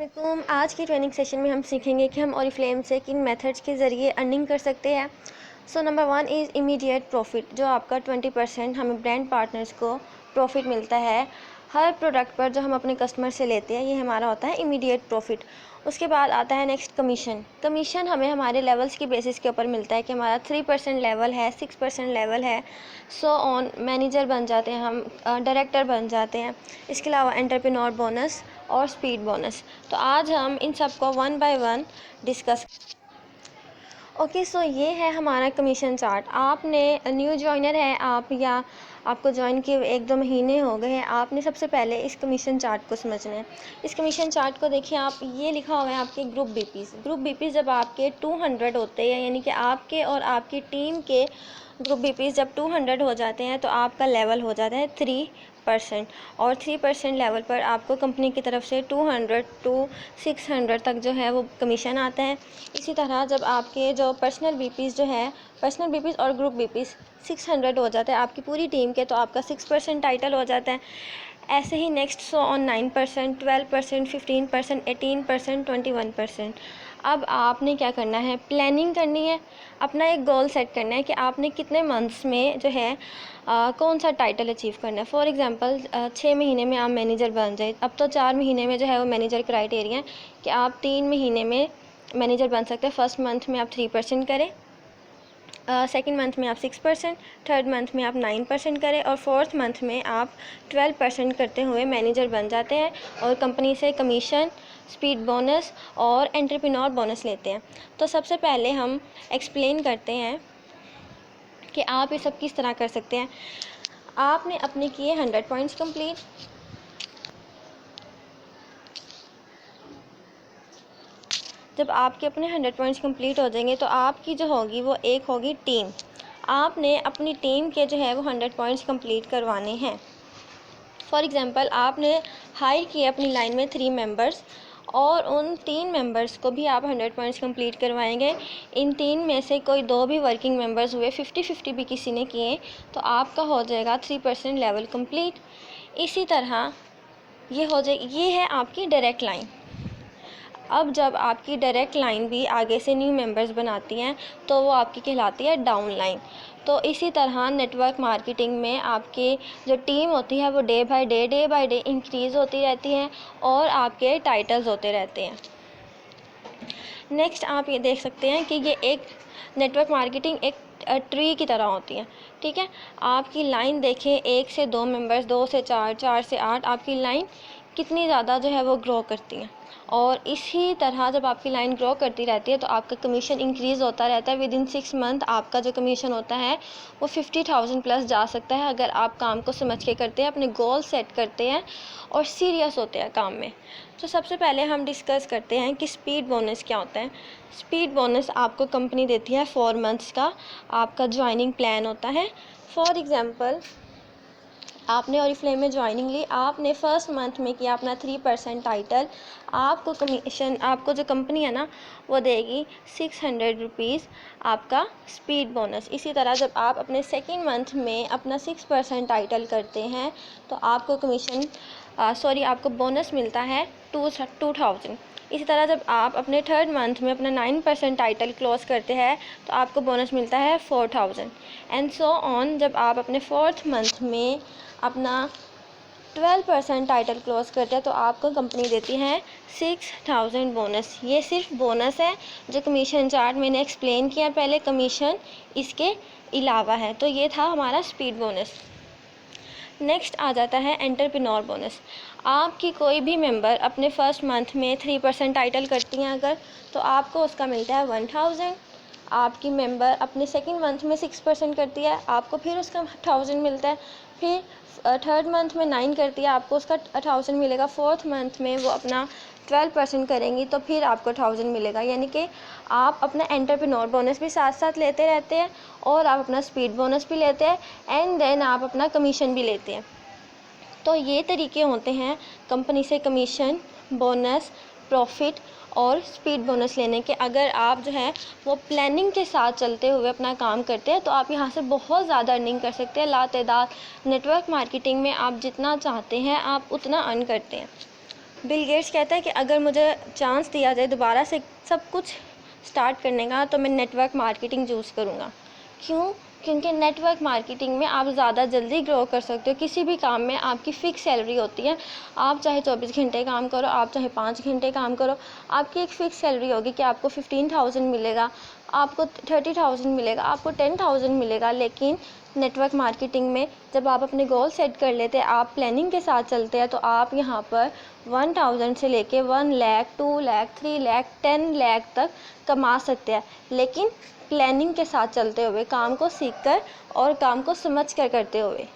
वालेकुम। आज की ट्रेनिंग सेशन में हम सीखेंगे कि हम ओरिफ्लेम से किन मेथड्स के ज़रिए अर्निंग कर सकते हैं। So number 1 is immediate profit, जो आपका 20% हमें ब्रांड पार्टनर्स को प्रॉफिट मिलता है हर प्रोडक्ट पर जो हम अपने कस्टमर से लेते हैं। ये हमारा होता है इमीडिएट प्रॉफिट। उसके बाद आता है नेक्स्ट कमीशन। कमीशन हमें हमारे लेवल्स की बेसिस के ऊपर मिलता है कि हमारा 3% लेवल है, 6% लेवल है, सो ऑन मैनेजर बन जाते हैं हम, डायरेक्टर बन जाते हैं। इसके अलावा एंटरप्रेन्योर बोनस और स्पीड बोनस। तो आज हम इन सब को one by one discuss. Okay, so ये है हमारा कमीशन चार्ट। आपने न्यू जॉइनर है आप, या आपको ज्वाइन किए 1-2 महीने हो गए हैं, आपने सबसे पहले इस कमीशन चार्ट को समझना है। इस कमीशन चार्ट को देखिए आप, ये लिखा हुआ है आपके ग्रुप बीपीज़। ग्रुप बीपीज़ जब आपके 200 होते हैं, यानी कि आपके और आपकी टीम के ग्रुप बीपीज़ जब 200 हो जाते हैं तो आपका लेवल हो जाता है 3%। और 3% लेवल पर आपको कंपनी की तरफ से 200 टू 600 तक जो है वो कमीशन आता है। इसी तरह जब आपके जो पर्सनल बीपीज़ जो है, पर्सनल बीपीज़ और ग्रुप बीपीज़ 600 हो जाता है आपकी पूरी टीम के, तो आपका 6% टाइटल हो जाता है। ऐसे ही नेक्स्ट सो ऑन 9%, 12%, 15%, 18%, 21%। अब आपने क्या करना है, प्लानिंग करनी है, अपना एक गोल सेट करना है कि आपने कितने मंथ्स में जो है कौन सा टाइटल अचीव करना है। फॉर एग्जांपल 6 महीने में आप मैनेजर बन जाए। अब तो 4 महीने में जो है वो मैनेजर क्राइटेरिया है कि आप 3 महीने में मैनेजर बन सकते हैं। फर्स्ट मंथ में आप 3% करें, सेकेंड मंथ में आप 6%, थर्ड मंथ में आप 9% करें और फोर्थ मंथ में आप 12% करते हुए मैनेजर बन जाते हैं और कंपनी से कमीशन, स्पीड बोनस और एंटरप्रेन्योर बोनस लेते हैं। तो सबसे पहले हम एक्सप्लेन करते हैं कि आप ये सब किस तरह कर सकते हैं। आपने अपने किए 100 पॉइंट्स कंप्लीट। जब आपके अपने 100 पॉइंट्स कंप्लीट हो जाएंगे तो आपकी जो होगी वो एक होगी टीम। आपने अपनी टीम के जो है वो 100 पॉइंट्स कंप्लीट करवाने हैं। फॉर एग्ज़ाम्पल आपने हायर किए अपनी लाइन में 3 मेंबर्स और उन 3 मेंबर्स को भी आप 100 पॉइंट्स कंप्लीट करवाएंगे। इन 3 में से कोई 2 भी वर्किंग मेंबर्स हुए, 50-50 भी किसी ने किए, तो आपका हो जाएगा 3% लेवल कंप्लीट। इसी तरह ये हो जाए, ये है आपकी डायरेक्ट लाइन। अब जब आपकी डायरेक्ट लाइन भी आगे से न्यू मेंबर्स बनाती हैं तो वो आपकी कहलाती है डाउन लाइन। तो इसी तरह नेटवर्क मार्केटिंग में आपकी जो टीम होती है वो डे बाय डे इंक्रीज़ होती रहती है और आपके टाइटल्स होते रहते हैं। नेक्स्ट आप ये देख सकते हैं कि ये एक नेटवर्क मार्केटिंग एक ट्री की तरह होती है। ठीक है, आपकी लाइन देखें, 1 से 2 मेंबर्स, 2 से 4, 4 से 8, आपकी लाइन कितनी ज़्यादा जो है वो ग्रो करती है। और इसी तरह जब आपकी लाइन ग्रो करती रहती है तो आपका कमीशन इंक्रीज़ होता रहता है। विद इन 6 मंथ आपका जो कमीशन होता है वो 50,000 प्लस जा सकता है, अगर आप काम को समझ के करते हैं, अपने गोल सेट करते हैं और सीरियस होते हैं काम में। तो सबसे पहले हम डिस्कस करते हैं कि स्पीड बोनस क्या होता है। स्पीड बोनस आपको कंपनी देती है 4 मंथ्स का, आपका ज्वाइनिंग प्लान होता है। फॉर एग्ज़ाम्पल आपने ओरिफ्लेम में ज्वाइनिंग ली, आपने फर्स्ट मंथ में किया अपना 3% टाइटल, आपको कमीशन, आपको जो कंपनी है ना वो देगी 600 रुपीज़ आपका स्पीड बोनस। इसी तरह जब आप अपने सेकेंड मंथ में अपना 6% टाइटल करते हैं तो आपको कमीशन आपको बोनस मिलता है 2000। इसी तरह जब आप अपने थर्ड मंथ में अपना 9% टाइटल क्लोज करते हैं तो आपको बोनस मिलता है 4000 एंड सो ऑन। जब आप अपने फोर्थ मंथ में अपना 12% टाइटल क्लोज करते हैं तो आपको कंपनी देती है 6000 बोनस। ये सिर्फ बोनस है, जो कमीशन चार्ट मैंने एक्सप्लेन किया पहले, कमीशन इसके अलावा है। तो ये था हमारा स्पीड बोनस। नेक्स्ट आ जाता है एंटरप्रेन्योर बोनस। आपकी कोई भी मेंबर अपने फर्स्ट मंथ में 3% टाइटल करती हैं अगर, तो आपको उसका मिलता है 1000। आपकी मेंबर अपने सेकंड मंथ में 6% करती है, आपको फिर उसका 1000 मिलता है। फिर थर्ड मंथ में 9 करती है, आपको उसका 1000 मिलेगा। फोर्थ मंथ में वो अपना 12% करेंगी तो फिर आपको 1000 मिलेगा। यानी कि आप अपना एंटरप्रेन्योर बोनस भी साथ साथ लेते रहते हैं और आप अपना स्पीड बोनस भी लेते हैं एंड देन आप अपना कमीशन भी लेते हैं। तो ये तरीके होते हैं कंपनी से कमीशन, बोनस, प्रॉफिट और स्पीड बोनस लेने के। अगर आप जो है वो प्लानिंग के साथ चलते हुए अपना काम करते हैं तो आप यहाँ से बहुत ज़्यादा अर्निंग कर सकते हैं। लातेदार नेटवर्क मार्केटिंग में आप जितना चाहते हैं आप उतना अर्न करते हैं। बिल गेट्स कहता है कि अगर मुझे चांस दिया जाए दोबारा से सब कुछ स्टार्ट करने का तो मैं नेटवर्क मार्केटिंग चूज़ करूँगा। क्यों? क्योंकि नेटवर्क मार्केटिंग में आप ज़्यादा जल्दी ग्रो कर सकते हो। किसी भी काम में आपकी फ़िक्स सैलरी होती है। आप चाहे 24 घंटे काम करो, आप चाहे 5 घंटे काम करो, आपकी एक फ़िक्स सैलरी होगी कि आपको 15,000 मिलेगा, आपको 30,000 मिलेगा, आपको 10,000 मिलेगा। लेकिन नेटवर्क मार्केटिंग में जब आप अपने गोल सेट कर लेते हैं, आप प्लानिंग के साथ चलते हैं, तो आप यहाँ पर 1,000 से लेके 1 लाख, 2 लाख, 3 लाख, 10 लाख तक कमा सकते हैं। लेकिन प्लानिंग के साथ चलते हुए, काम को सीखकर और काम को समझकर करते हुए।